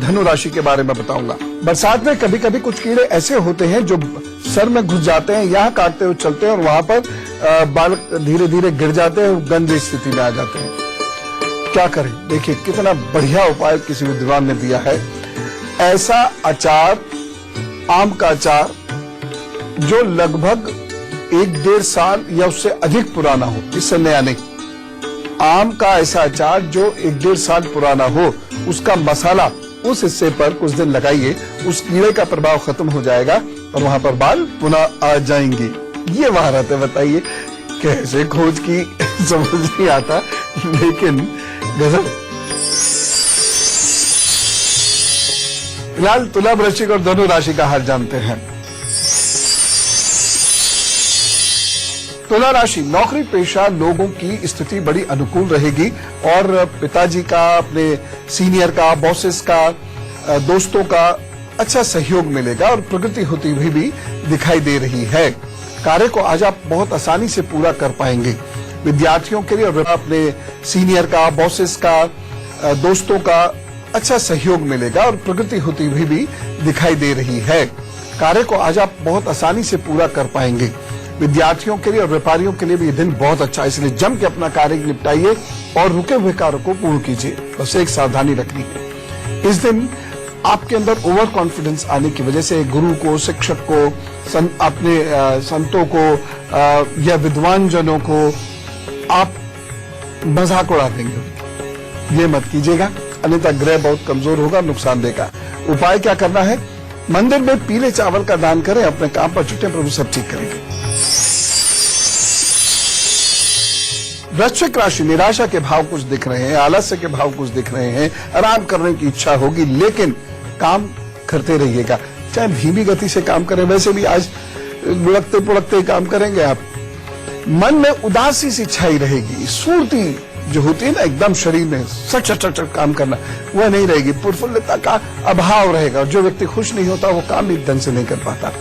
धनु राशि के बारे में बताऊंगा। बरसात में कभी कभी कुछ कीड़े ऐसे होते हैं जो सर में घुस जाते हैं, यहाँ काटते हुए चलते हैं और वहां पर बाल धीरे धीरे गिर जाते हैं, गंदी स्थिति में आ जाते हैं। क्या करें? देखिए कितना बढ़िया उपाय किसी विद्वान ने दिया है। ऐसा अचार, आम का अचार, जो लगभग 1-1.5 साल या उससे अधिक पुराना हो, इससे नया नहीं, आम का ऐसा अचार जो 1-1.5 साल पुराना हो, उसका मसाला उस हिस्से पर कुछ दिन लगाइए, उस कीड़े का प्रभाव खत्म हो जाएगा और वहां पर बाल पुनः आ जाएंगे। ये महारत है, बताइए कैसे खोज की समझ नहीं आता, लेकिन गजब। फिलहाल तुला, वृश्चिक और धनु राशि का हाल जानते हैं। तुला राशि, नौकरी पेशा लोगों की स्थिति बड़ी अनुकूल रहेगी और पिताजी का, अपने सीनियर का, बॉसेस का, दोस्तों का अच्छा सहयोग मिलेगा और प्रगति होती हुई भी दिखाई दे रही है। कार्य को आज आप बहुत आसानी से पूरा कर पाएंगे। विद्यार्थियों के लिए और अपने सीनियर का, बॉसेस का, दोस्तों का अच्छा सहयोग मिलेगा और प्रगति होती हुई भी दिखाई दे रही है। कार्य को आज आप बहुत आसानी से पूरा कर पाएंगे। विद्यार्थियों के लिए और व्यापारियों के लिए भी ये दिन बहुत अच्छा है, इसलिए जम के अपना कार्य निपटाइए और रुके हुए कार्य को पूर्ण कीजिए। बस एक सावधानी रखनी है, इस दिन आपके अंदर ओवर कॉन्फिडेंस आने की वजह से गुरु को, शिक्षक को, अपने संतों को या विद्वान जनों को आप मजाक उड़ा देंगे। ये मत कीजिएगा, अन्यथा ग्रह बहुत कमजोर होगा, नुकसान देगा। उपाय क्या करना है? मंदिर में पीले चावल का दान करें, अपने काम पर जुटे, प्रभु सब ठीक करेंगे। वृश्चिक राशि, निराशा के भाव कुछ दिख रहे हैं, आलस्य के भाव कुछ दिख रहे हैं, आराम करने की इच्छा होगी, लेकिन काम करते रहिएगा, चाहे धीमी गति से काम करें। वैसे भी आज लुढ़कते पुढ़कते काम करेंगे आप। मन में उदासी सी छाई रहेगी, सुर्ती जो होती है ना एकदम शरीर में, सट सट सट काम करना, वह नहीं रहेगी, प्रफुल्लता का अभाव रहेगा। जो व्यक्ति खुश नहीं होता वो काम भी ढंग से नहीं कर पाता।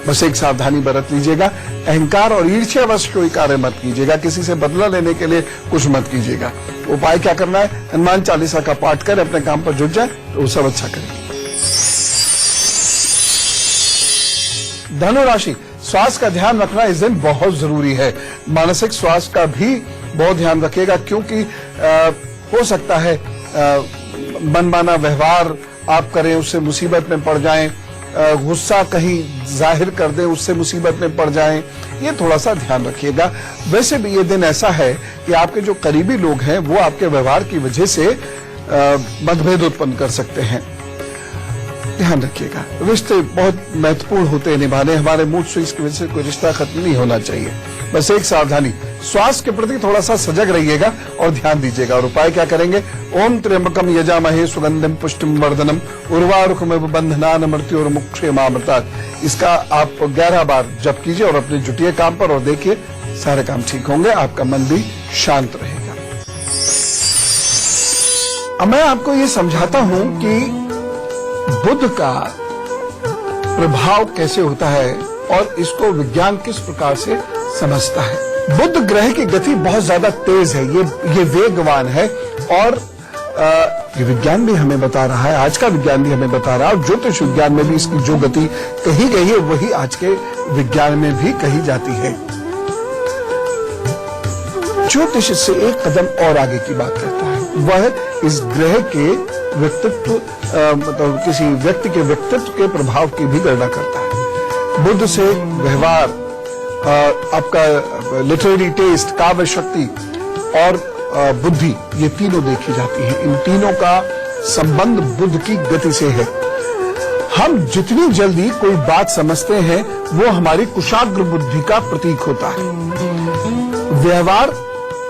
बस एक सावधानी बरत लीजिएगा, अहंकार और ईर्ष्यावश कोई कार्य मत कीजिएगा, किसी से बदला लेने के लिए कुछ मत कीजिएगा। उपाय क्या करना है? हनुमान चालीसा का पाठ करें, अपने काम पर जुट जाए तो वो सब अच्छा करेंगे। धनु राशि, स्वास्थ्य का ध्यान रखना इस दिन बहुत जरूरी है। मानसिक स्वास्थ्य का भी बहुत ध्यान रखिएगा, क्योंकि हो सकता है मनमाना व्यवहार आप करें, उससे मुसीबत में पड़ जाएं गुस्सा कहीं जाहिर कर दें, उससे मुसीबत में पड़ जाएं, ये थोड़ा सा ध्यान रखिएगा। वैसे भी ये दिन ऐसा है कि आपके जो करीबी लोग हैं वो आपके व्यवहार की वजह से मतभेद उत्पन्न कर सकते हैं, ध्यान रखिएगा। रिश्ते बहुत महत्वपूर्ण होते हैं निभाने, हमारे मूड स्विंग्स की वजह से कोई रिश्ता खत्म नहीं होना चाहिए। बस एक सावधानी, स्वास्थ्य के प्रति थोड़ा सा सजग रहिएगा और ध्यान दीजिएगा। और उपाय क्या करेंगे? ओम त्र्यंबकम यजामहे सुगंधिम पुष्टिम वर्धनम उर्वारुकमिव बंधनान मृत्योर्मुक्षेमामृतात्। इसका आप 11 बार जप कीजिए और अपने जुटिए काम पर, और देखिए सारे काम ठीक होंगे, आपका मन भी शांत रहेगा। अब मैं आपको ये समझाता हूं कि बुध का प्रभाव कैसे होता है और इसको विज्ञान किस प्रकार से समझता है। बुध ग्रह की गति बहुत ज्यादा तेज है, ये वेगवान है, और ये विज्ञान भी हमें बता रहा है, आज का विज्ञान भी हमें बता रहा है, और ज्योतिष विज्ञान में भी इसकी जो गति कही गई है वही आज के विज्ञान में भी कही जाती है। ज्योतिष से एक कदम और आगे की बात करता है, वह इस ग्रह के व्यक्तित्व मतलब किसी व्यक्ति के व्यक्तित्व के प्रभाव की भी गणना करता है। बुध से व्यवहार, आपका लिटरेरी टेस्ट, काव्य शक्ति और बुद्धि, ये तीनों देखी जाती हैं। इन तीनों का संबंध बुध की गति से है। हम जितनी जल्दी कोई बात समझते हैं वो हमारी कुशाग्र बुद्धि का प्रतीक होता है। व्यवहार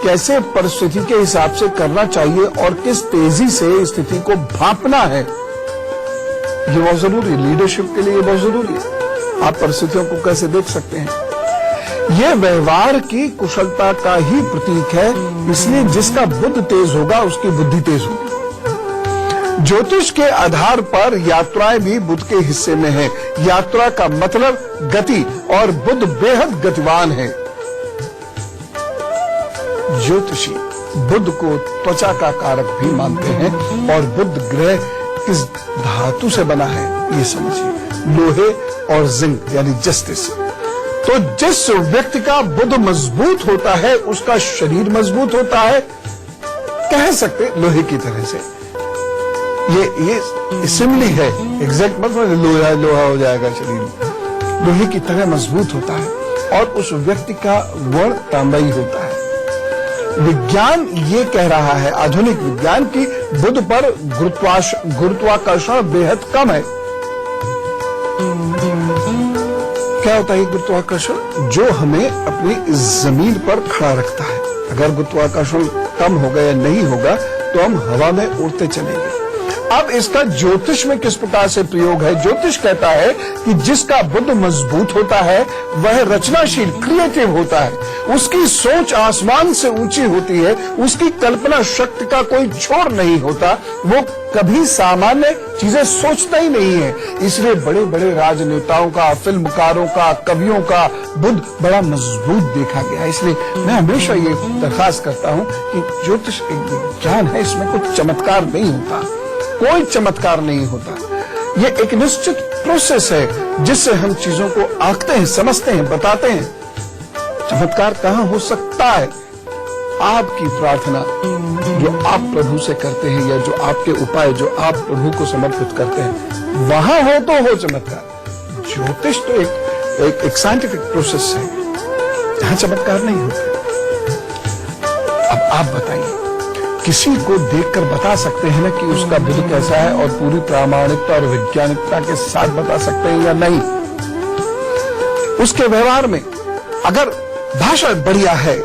कैसे परिस्थिति के हिसाब से करना चाहिए और किस तेजी से स्थिति को भांपना है, ये बहुत जरूरी है। लीडरशिप के लिए ये बहुत जरूरी है। आप परिस्थितियों को कैसे देख सकते हैं, यह व्यवहार की कुशलता का ही प्रतीक है। इसलिए जिसका बुध तेज होगा उसकी बुद्धि तेज होगी। ज्योतिष के आधार पर यात्राएं भी बुध के हिस्से में है। यात्रा का मतलब गति, और बुध बेहद गतिवान है। ज्योतिषी बुध को त्वचा का कारक भी मानते हैं, और बुध ग्रह किस धातु से बना है ये समझिए, लोहे और जिंक यानी जस्टिस। तो जिस व्यक्ति का बुध मजबूत होता है उसका शरीर मजबूत होता है, कह सकते लोहे की तरह से। ये सिमिली है, एग्जैक्ट मतलब लोहा हो जाएगा शरीर, लोहे की तरह मजबूत होता है, और उस व्यक्ति का वर्ण तांबई होता है। विज्ञान ये कह रहा है, आधुनिक विज्ञान, की बुध पर गुरुत्वाकर्षण बेहद कम है। क्या होता है गुरुत्वाकर्षण? जो हमें अपनी जमीन पर खड़ा रखता है। अगर गुरुत्वाकर्षण कम होगा या नहीं होगा तो हम हवा में उड़ते चलेंगे। अब इसका ज्योतिष में किस प्रकार से प्रयोग है? ज्योतिष कहता है कि जिसका बुध मजबूत होता है वह रचनाशील, क्रिएटिव होता है, उसकी सोच आसमान से ऊंची होती है, उसकी कल्पना शक्ति का कोई छोर नहीं होता, वो कभी सामान्य चीजें सोचता ही नहीं है। इसलिए बड़े बड़े राजनेताओं का, फिल्मकारों का, कवियों का बुध बड़ा मजबूत देखा गया। इसलिए मैं हमेशा ये दरखास्त करता हूं कि ज्योतिष एक विज्ञान है, इसमें कुछ चमत्कार नहीं होता, कोई चमत्कार नहीं होता। ये एक निश्चित प्रोसेस है जिससे हम चीजों को आंकते हैं, समझते हैं, बताते हैं। चमत्कार कहां हो सकता है? आपकी प्रार्थना जो आप प्रभु से करते हैं, या जो आपके उपाय जो आप प्रभु को समर्पित करते हैं, वहां हो तो हो चमत्कार। ज्योतिष तो एक साइंटिफिक प्रोसेस है जहां चमत्कार नहीं होते। अब आप बताइए, किसी को देखकर बता सकते हैं ना कि उसका बुध कैसा है, और पूरी प्रामाणिकता और वैज्ञानिकता के साथ बता सकते हैं या नहीं? उसके व्यवहार में अगर भाषा बढ़िया है,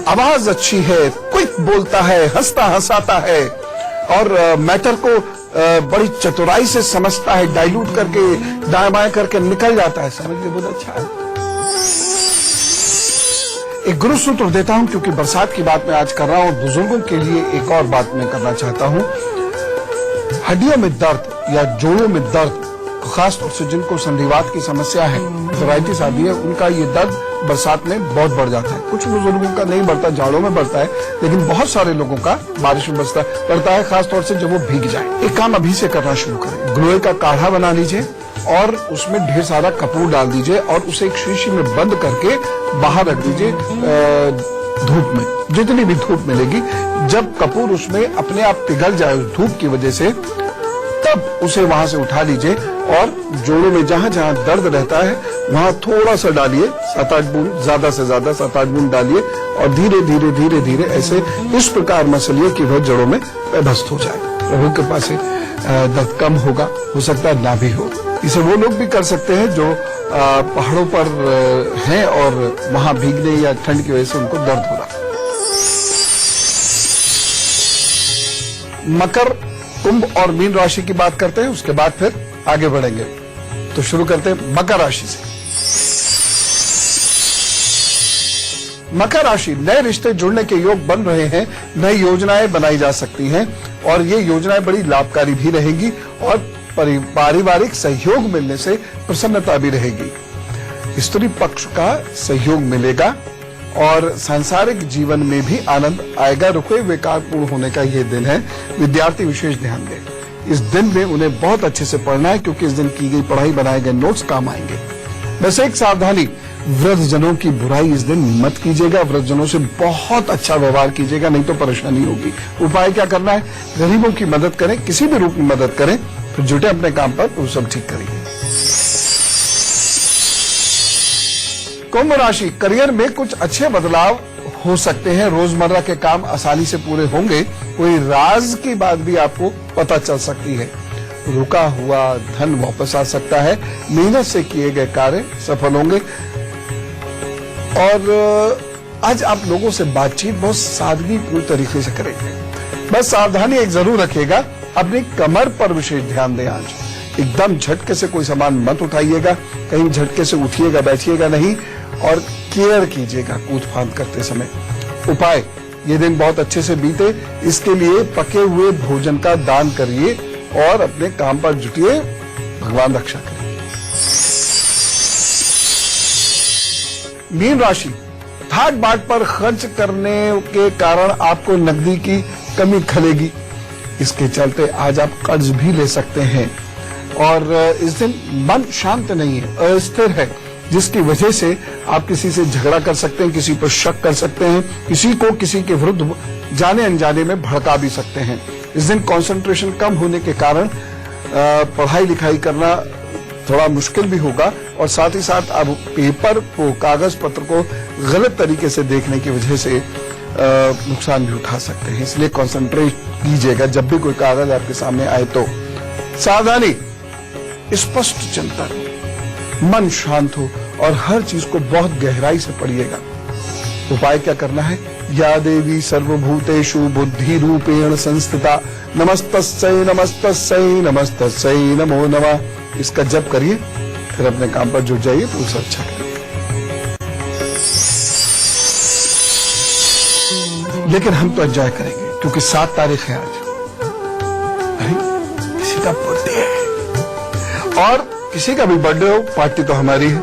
आवाज अच्छी है, क्विक बोलता है, हंसता हंसाता है, और मैटर को बड़ी चतुराई से समझता है, डाइल्यूट करके दाएं बाएं करके निकल जाता है, समझिए बहुत अच्छा है। एक गुरु सूत्र देता हूं, क्योंकि बरसात की बात मैं आज कर रहा हूं, और बुजुर्गों के लिए एक और बात मैं करना चाहता हूं। हड्डियों में दर्द या जोड़ों में दर्द, खासतौर से जिनको संधिवात की समस्या है, आर्थराइटिस आदि है, उनका ये दर्द बरसात में बहुत बढ़ जाता है। कुछ बुजुर्गों का नहीं बढ़ता, जाड़ों में बढ़ता है, लेकिन बहुत सारे लोगों का बारिश में बढ़ता है, खासतौर से जब वो भीग जाए। एक काम अभी से करना शुरू करें, ग्लोए का काढ़ा बना लीजिए और उसमें ढेर सारा कपूर डाल दीजिए, और उसे एक शीशी में बंद करके बाहर रख दीजिए धूप में, जितनी भी धूप मिलेगी। जब कपूर उसमें अपने आप पिघल जाए उस धूप की वजह से, तब उसे वहां से उठा लीजिए और जोड़ों में जहां जहां दर्द रहता है वहां थोड़ा सा डालिए, 7-8 बूंद, ज्यादा से ज्यादा 7-8 बूंद डालिए और धीरे धीरे धीरे धीरे ऐसे इस प्रकार मसलिए कि वह जड़ों में पेबस्त हो जाए। प्रभु के पास से दर्द कम होगा, हो सकता है ना भी हो। इसे वो लोग भी कर सकते हैं जो पहाड़ों पर हैं और वहां भीगने या ठंड की वजह से उनको दर्द हो रहा। मकर, कुंभ और मीन राशि की बात करते हैं, उसके बाद फिर आगे बढ़ेंगे। तो शुरू करते हैं मकर राशि से। मकर राशि, नए रिश्ते जुड़ने के योग बन रहे हैं, नई योजनाएं बनाई जा सकती हैं और ये योजनाएं बड़ी लाभकारी भी रहेंगी और पारिवारिक सहयोग मिलने से प्रसन्नता भी रहेगी। स्त्री पक्ष का सहयोग मिलेगा और सांसारिक जीवन में भी आनंद आएगा। रुके हुए कार्य पूर्ण होने का ये दिन है। विद्यार्थी विशेष ध्यान दें। इस दिन में उन्हें बहुत अच्छे से पढ़ना है क्योंकि इस दिन की गई पढ़ाई, बनाए गए नोट्स काम आएंगे। बस एक सावधानी, वृद्धजनों की बुराई इस दिन मत कीजिएगा। वृद्धजनों से बहुत अच्छा व्यवहार कीजिएगा, नहीं तो परेशानी होगी। उपाय क्या करना है? गरीबों की मदद करें, किसी भी रूप में मदद करें, फिर जुटे अपने काम पर, वो सब ठीक करेंगे। कुंभ राशि, करियर में कुछ अच्छे बदलाव हो सकते हैं। रोजमर्रा के काम आसानी से पूरे होंगे। कोई राज की बात भी आपको पता चल सकती है। रुका हुआ धन वापस आ सकता है। मेहनत से किए गए कार्य सफल होंगे और आज आप लोगों से बातचीत बहुत सादगीपूर्ण तरीके से करेंगे। बस सावधानी एक जरूर रखिएगा, अपनी कमर पर विशेष ध्यान दें। आज एकदम झटके से कोई सामान मत उठाइएगा, कहीं झटके से उठिएगा बैठिएगा नहीं और केयर कीजिएगा कूद फांद करते समय। उपाय, ये दिन बहुत अच्छे से बीते, इसके लिए पके हुए भोजन का दान करिए और अपने काम पर जुटिए। भगवान रक्षा करेंगे। मीन राशि, ठाट बाट पर खर्च करने के कारण आपको नकदी की कमी खलेगी। इसके चलते आज आप कर्ज भी ले सकते हैं और इस दिन मन शांत नहीं है, अस्थिर है, जिसकी वजह से आप किसी से झगड़ा कर सकते हैं, किसी पर शक कर सकते हैं, किसी को किसी के विरुद्ध जाने अनजाने में भड़का भी सकते हैं। इस दिन कंसंट्रेशन कम होने के कारण पढ़ाई लिखाई करना थोड़ा मुश्किल भी होगा और साथ ही साथ आप पेपर को, कागज पत्र को गलत तरीके से देखने की वजह से नुकसान भी उठा सकते हैं। इसलिए कंसंट्रेट कीजिएगा जब भी कोई कागज आपके सामने आए तो। सावधानी, स्पष्ट चिंतन, मन शांत हो और हर चीज को बहुत गहराई से पढ़िएगा। उपाय क्या करना है? या देवी सर्वभूतेषु बुद्धि रूपेण संस्थिता नमस्तस्यै नमस्तस्यै नमस्तस्यै नमो नमः। इसका जप करिए, फिर अपने काम पर जुट जाइए तो उसे अच्छा करिए। लेकिन हम तो एंजॉय करेंगे क्योंकि 7 तारीख है आज। अरे किसी का बर्थडे है और किसी का भी बर्थडे हो, पार्टी तो हमारी है,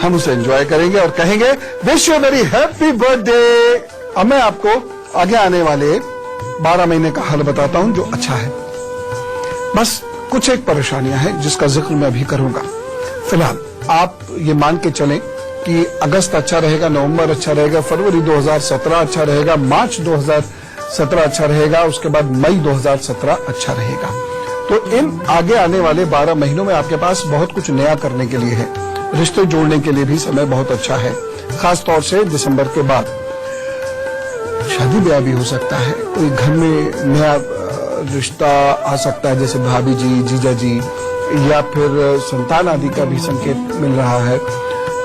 हम उसे एंजॉय करेंगे और कहेंगे wish you very happy birthday. अब मैं आपको आगे आने वाले 12 महीने का हाल बताता हूं जो अच्छा है। बस कुछ एक परेशानियां हैं जिसका जिक्र मैं अभी करूंगा। फिलहाल आप ये मान के चलें कि अगस्त अच्छा रहेगा, नवंबर अच्छा रहेगा, फरवरी 2017 अच्छा रहेगा, मार्च 2017 अच्छा रहेगा, उसके बाद मई 2017 अच्छा रहेगा। तो इन आगे आने वाले 12 महीनों में आपके पास बहुत कुछ नया करने के लिए है। रिश्ते जोड़ने के लिए भी समय बहुत अच्छा है, खास तौर से दिसंबर के बाद। शादी ब्याह भी हो सकता है, कोई घर में नया रिश्ता आ सकता है, जैसे भाभी जी, जीजा जी, या फिर संतान आदि का भी संकेत मिल रहा है।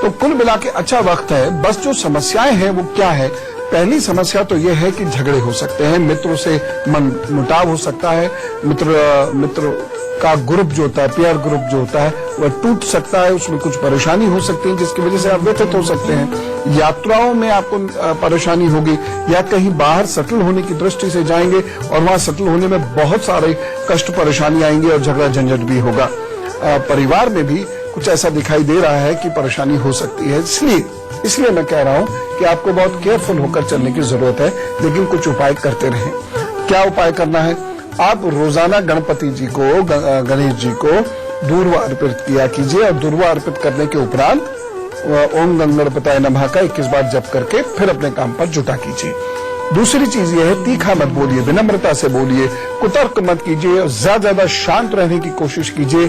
तो कुल मिला के अच्छा वक्त है। बस जो समस्याएं हैं वो क्या है? पहली समस्या तो यह है कि झगड़े हो सकते हैं, मित्रों से मन मुटाव हो सकता है, मित्र का ग्रुप जो होता है, पीयर ग्रुप जो होता है, वह टूट सकता है, उसमें कुछ परेशानी हो सकती है जिसकी वजह से आप व्यथित हो सकते हैं। यात्राओं में आपको परेशानी होगी या कहीं बाहर सेटल होने की दृष्टि से जाएंगे और वहां सेटल होने में बहुत सारे कष्ट परेशानी आएंगे और झगड़ा झंझट भी होगा। परिवार में भी कुछ ऐसा दिखाई दे रहा है कि परेशानी हो सकती है। इसलिए मैं कह रहा हूं कि आपको बहुत केयरफुल होकर चलने की जरूरत है, लेकिन कुछ उपाय करते रहें। क्या उपाय करना है? आप रोजाना गणपति जी को, गणेश जी को दूर्वा अर्पित किया कीजिए और दूर्वा अर्पित करने के उपरांत ओम गणपताय नमः का 21 बार जप करके फिर अपने काम पर जुटा कीजिए। दूसरी चीज यह है, तीखा मत बोलिए, विनम्रता से बोलिए, कुतर्क मत कीजिए, ज्यादा शांत रहने की कोशिश कीजिए,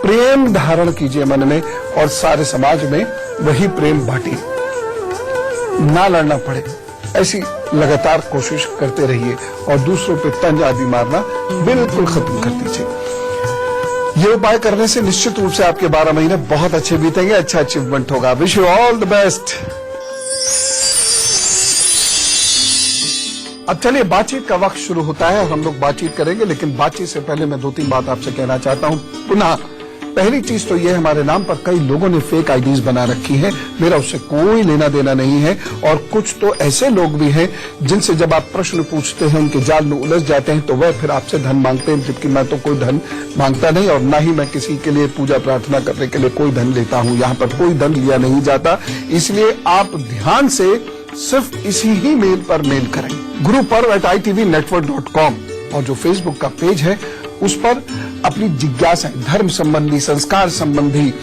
प्रेम धारण कीजिए मन में और सारे समाज में वही प्रेम बांटिए। ना लड़ना पड़े ऐसी लगातार कोशिश करते रहिए और दूसरों पे तंज आदि मारना बिल्कुल खत्म कर दीजिए। ये उपाय करने से निश्चित रूप से आपके 12 महीने बहुत अच्छे बीतेंगे, अच्छा अचीवमेंट होगा। Wish you all the best. अब चलिए, बातचीत का वक्त शुरू होता है और हम लोग बातचीत करेंगे, लेकिन बातचीत से पहले मैं 2-3 बात आपसे कहना चाहता हूं। पुनः पहली चीज तो यह, हमारे नाम पर कई लोगों ने फेक आईडीज बना रखी है, मेरा उससे कोई लेना देना नहीं है। और कुछ तो ऐसे लोग भी हैं जिनसे जब आप प्रश्न पूछते हैं उनके जाल में उलझ जाते हैं तो वह फिर आपसे धन मांगते हैं, जबकि मैं तो कोई धन मांगता नहीं और ना ही मैं किसी के लिए पूजा प्रार्थना करने के लिए कोई धन लेता हूं। यहां पर कोई धन लिया नहीं जाता, इसलिए आप ध्यान से सिर्फ इसी ही मेल पर मेल करें, guruparv@itvnetwork.com, और जो फेसबुक का पेज है उस पर अपनी जिज्ञासाएं, धर्म संबंधी, संस्कार संबंधी,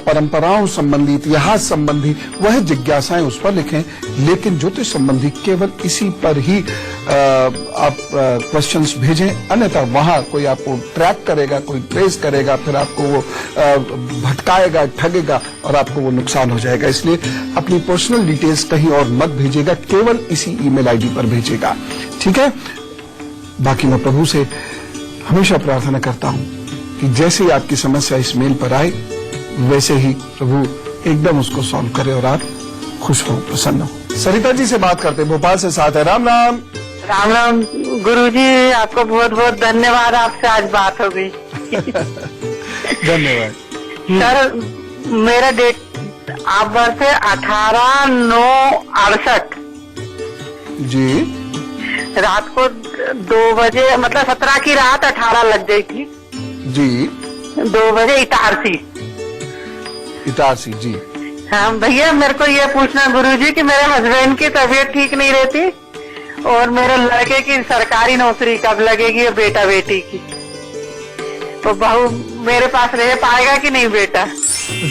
परंपराओं संबंधी, इतिहास संबंधी, वह जिज्ञासाएं उस पर लिखें। लेकिन ज्योतिष संबंधी केवल इसी पर ही आप क्वेश्चंस भेजें, अन्यथा वहां कोई आपको ट्रैक करेगा, कोई ट्रेस करेगा, फिर आपको वो भटकाएगा, ठगेगा और आपको वो नुकसान हो जाएगा। इसलिए अपनी पर्सनल डिटेल्स कहीं और मत भेजिएगा, केवल इसी ईमेल आईडी पर भेजिएगा, ठीक है। बाकी मैं प्रभु से हमेशा प्रार्थना करता हूं कि जैसे ही आपकी समस्या इस मेल पर आए वैसे ही प्रभु एकदम उसको सॉल्व करे और आप खुश हो, प्रसन्न हो। सरिता जी से बात करते हैं, भोपाल से साथ है। राम राम। राम राम गुरुजी, आपको बहुत बहुत धन्यवाद, आपसे आज बात हो गई। धन्यवाद सर, मेरा डेट ऑफ बर्थ है 18/9/68 जी। रात को 2 बजे, मतलब 17 की रात 18 लग गई थी जी। 2 बजे इटारसी जी। हाँ भैया, मेरे को ये पूछना गुरुजी कि मेरे हस्बैंड की तबीयत ठीक नहीं रहती और मेरे लड़के की सरकारी नौकरी कब लगेगी, और बेटा बेटी की, तो बहू मेरे पास रह पाएगा कि नहीं बेटा?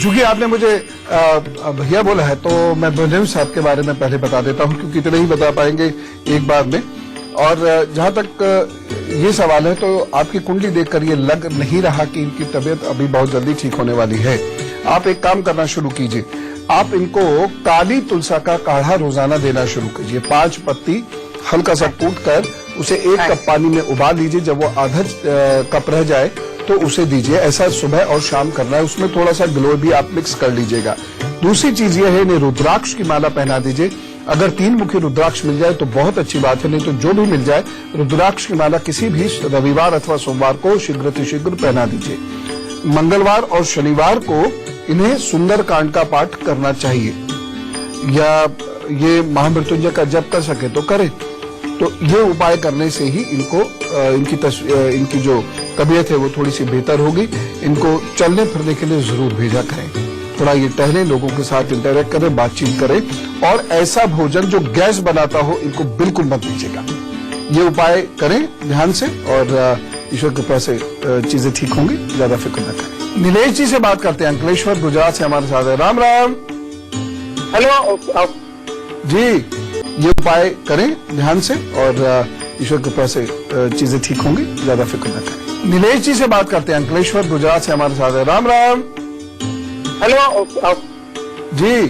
चूंकि आपने मुझे भैया बोला है तो मैं बलदेव साहब के बारे में पहले बता देता हूं, क्योंकि इतना ही बता पाएंगे एक बार में। और जहां तक ये सवाल है तो आपकी कुंडली देखकर ये लग नहीं रहा कि इनकी तबीयत अभी बहुत जल्दी ठीक होने वाली है। आप एक काम करना शुरू कीजिए, आप इनको काली तुलसा का काढ़ा रोजाना देना शुरू कीजिए। 5 पत्ती हल्का सा कूट कर उसे 1 कप पानी में उबाल लीजिए, जब वो आधा कप रह जाए तो उसे दीजिए। ऐसा सुबह और शाम करना है, उसमें थोड़ा सा ग्लो भी आप मिक्स कर लीजिएगा। दूसरी चीज ये है, इन्हें रुद्राक्ष की माला पहना दीजिए। अगर 3 मुखी रुद्राक्ष मिल जाए तो बहुत अच्छी बात है, नहीं तो जो भी मिल जाए रुद्राक्ष की माला किसी भी रविवार अथवा सोमवार को शीघ्र पहना दीजिए। मंगलवार और शनिवार को इन्हें सुंदरकांड का पाठ करना चाहिए, या ये महामृत्युंजय का जप कर सके तो करें। तो ये उपाय करने से ही इनको इनकी जो तबीयत है वो थोड़ी सी बेहतर होगी। इनको चलने फिरने के लिए जरूर भेजा करें, थोड़ा ये टहलें, लोगों के साथ इंटरेक्ट करें, बातचीत करें, और ऐसा भोजन जो गैस बनाता हो इनको बिल्कुल मत दीजिएगा। ये उपाय करें ध्यान से और ईश्वर की कृपा से चीजें ठीक होंगी, ज्यादा फिक्र न करें। नीलेश जी से बात करते हैं, अंकलेश्वर गुजरात से हमारे साथ है। राम राम। हेलो जी, ये उपाय करें ध्यान से और ईश्वर की कृपा से चीजें ठीक होंगी, ज्यादा फिक्र न करें। नीलेश जी से बात करते हैं, अंकलेश्वर गुजरात से हमारे साथ है। राम राम। हेलो जी।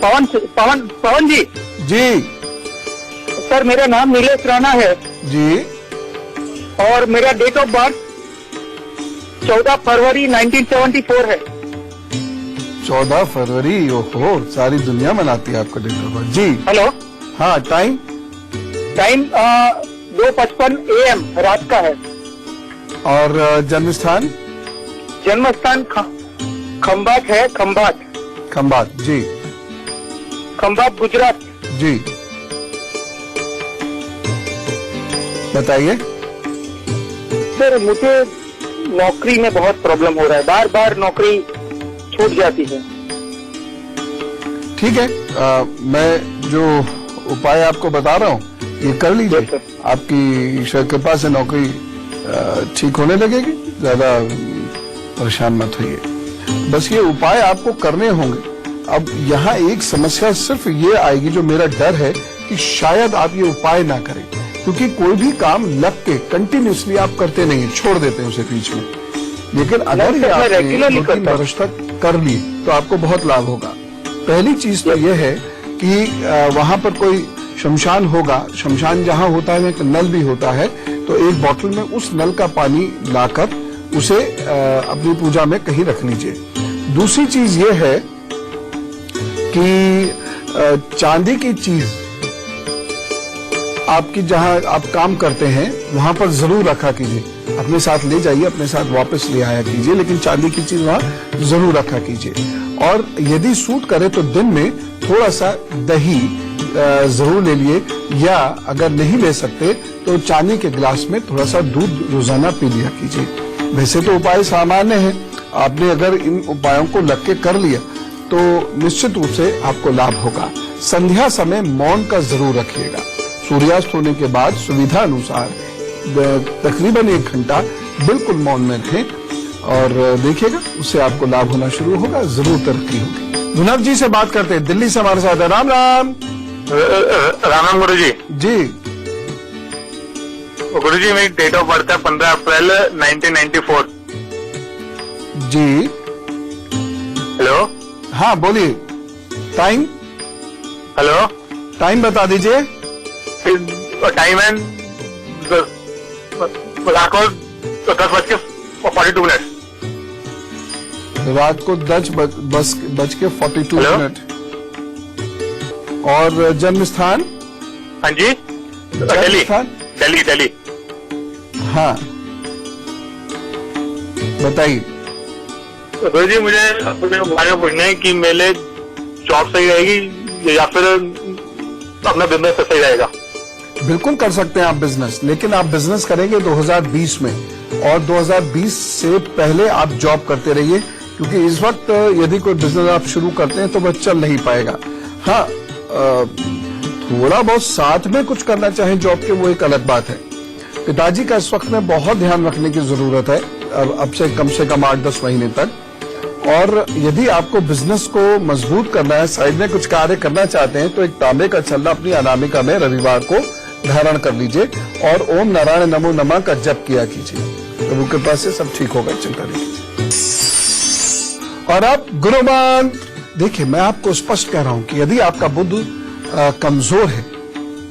पवन जी। जी सर, मेरा नाम नीलेश राणा है जी। और मेरा डेट ऑफ बर्थ 14 फरवरी 1974 है। 14 फरवरी, ओहो, सारी दुनिया मनाती है आपको डेट ऑफ बर्थ जी। हेलो। हाँ, टाइम 2:55 AM रात का है। और जन्म स्थान? जन्म स्थान खंभात है, खंभात जी। खंभात गुजरात जी, बताइए। सर, मुझे नौकरी में बहुत प्रॉब्लम हो रहा है, बार बार नौकरी छूट जाती है। ठीक है, मैं जो उपाय आपको बता रहा हूँ ये कर लीजिए, आपकी ईश्वर कृपा से नौकरी ठीक होने लगेगी, ज्यादा परेशान मत होइए। बस ये उपाय आपको करने होंगे। अब यहाँ एक समस्या सिर्फ ये आएगी, जो मेरा डर है कि शायद आप ये उपाय ना करें, क्योंकि कोई भी काम लग के कंटिन्यूसली आप करते नहीं हैं, छोड़ देते हैं उसे बीच में। लेकिन अगर ये आपने 2-3 वर्ष तक कर लिए तो आपको बहुत लाभ होगा। पहली चीज तो यह है कि वहां पर कोई शमशान होगा, शमशान जहां होता है एक नल भी होता है, तो एक बोतल में उस नल का पानी लाकर उसे अपनी पूजा में कहीं रख लीजिए। दूसरी चीज ये है कि चांदी की चीज आपकी जहां आप काम करते हैं वहां पर जरूर रखा कीजिए, अपने साथ ले जाइए, अपने साथ वापस ले आया कीजिए, लेकिन चांदी की चीज वहां जरूर रखा कीजिए। और यदि सूट करे तो दिन में थोड़ा सा दही जरूर ले लिए, या अगर नहीं ले सकते तो चांदी के गिलास में थोड़ा सा दूध रोजाना पी लिया कीजिए। वैसे तो उपाय सामान्य है, आपने अगर इन उपायों को लग के कर लिया तो निश्चित रूप से आपको लाभ होगा। संध्या समय मौन का जरूर रखिएगा। सूर्यास्त होने के बाद सुविधा अनुसार तकरीबन 1 घंटा बिल्कुल मौन में रहें और देखिएगा उससे आपको लाभ होना शुरू होगा, जरूर तरक्की होगी। जुनब जी से बात करते हैं, दिल्ली से हमारे साथ है। राम राम। राम राम गुरु जी। जी गुरु जी, मेरी डेट ऑफ बर्थ है 15 अप्रैल 1994। जी हेलो। हाँ बोलिए। Time hello. टाइम बता दीजिए। टाइम है रात को 10:42 मिनट। रात को 10:42 हेलो? मिनट। और जन्म स्थान? हाँ जी, दिल्ली। स्थान? दिल्ली दिल्ली। हाँ बताइए। गुरु जी, मुझे अपने बारे में पूछना है कि मेरे जॉब सही रहेगी या फिर अपना बिजनेस सही रहेगा? बिल्कुल कर सकते हैं आप बिजनेस, लेकिन आप बिजनेस करेंगे 2020 में, और 2020 से पहले आप जॉब करते रहिए, क्योंकि इस वक्त यदि कोई बिजनेस आप शुरू करते हैं तो वह चल नहीं पाएगा। हाँ, थोड़ा बहुत साथ में कुछ करना चाहें जॉब के, वो एक अलग बात है। पिताजी का इस वक्त में बहुत ध्यान रखने की जरूरत है, अब से कम 8-10 महीने तक। और यदि आपको बिजनेस को मजबूत करना है, साइड में कुछ कार्य करना चाहते हैं, तो एक तांबे का छल्ला अपनी अनामिका में रविवार को धारण कर लीजिए और ओम नारायण नमो नमः का जप किया कीजिए। प्रभु के पास से सब ठीक होगा, चिंता नहीं कीजिए। और आप गुरुमान देखिए, मैं आपको स्पष्ट कह रहा हूं कि यदि आपका बुद्ध कमजोर है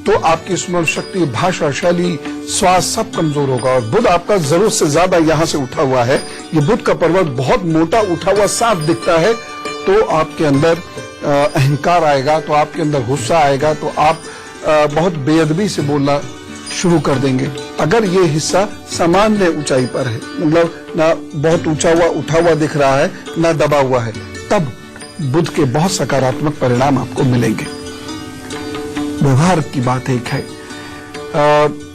तो आपकी स्मरण शक्ति, भाषा शैली, स्वास्थ्य सब कमजोर होगा। और बुध आपका जरूरत से ज्यादा यहां से उठा हुआ है, ये बुध का पर्वत बहुत मोटा उठा हुआ साफ दिखता है, तो आपके अंदर अहंकार आएगा, तो आपके अंदर गुस्सा आएगा, तो आप बहुत बेअदबी से बोलना शुरू कर देंगे। अगर ये हिस्सा सामान्य ऊंचाई पर है, मतलब ना बहुत ऊंचा हुआ उठा हुआ दिख रहा है ना दबा हुआ है, तब बुध के बहुत सकारात्मक परिणाम आपको मिलेंगे। व्यवहार की बात एक है,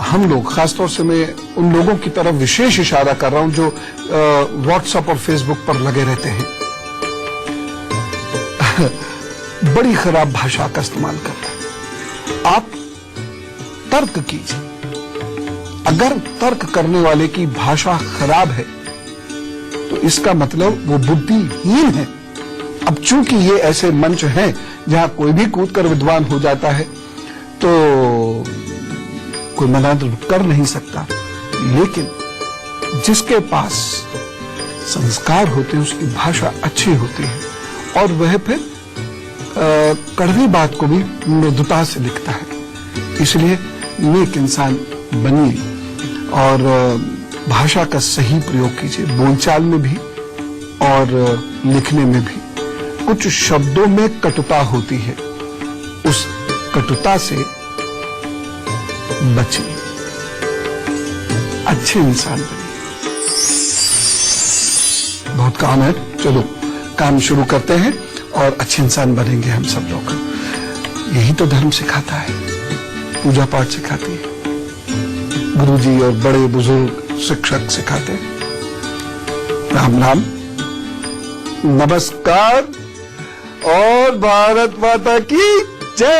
हम लोग खासतौर से मैं उन लोगों की तरफ विशेष इशारा कर रहा हूं जो व्हाट्सएप और फेसबुक पर लगे रहते हैं, बड़ी खराब भाषा का इस्तेमाल कर रहे हैं। आप तर्क कीजिए। अगर तर्क करने वाले की भाषा खराब है तो इसका मतलब वो बुद्धिहीन है। अब चूंकि ये ऐसे मंच हैं जहां कोई भी कूदकर विद्वान हो जाता है, तो कोई मना कर नहीं सकता, लेकिन जिसके पास संस्कार होते हैं उसकी भाषा अच्छी होती है, और वह फिर कड़वी बात को भी मृदुता से लिखता है। इसलिए नेक इंसान बनिए और भाषा का सही प्रयोग कीजिए, बोलचाल में भी और लिखने में भी। कुछ शब्दों में कटुता होती है, उस कटुता से बचिए, अच्छे इंसान बनिए। बहुत काम है, चलो काम शुरू करते हैं और अच्छे इंसान बनेंगे हम सब लोग। यही तो धर्म सिखाता है, पूजा पाठ सिखाती है, गुरुजी और बड़े बुजुर्ग शिक्षक सिखाते हैं। राम राम, नमस्कार और भारत माता की जय।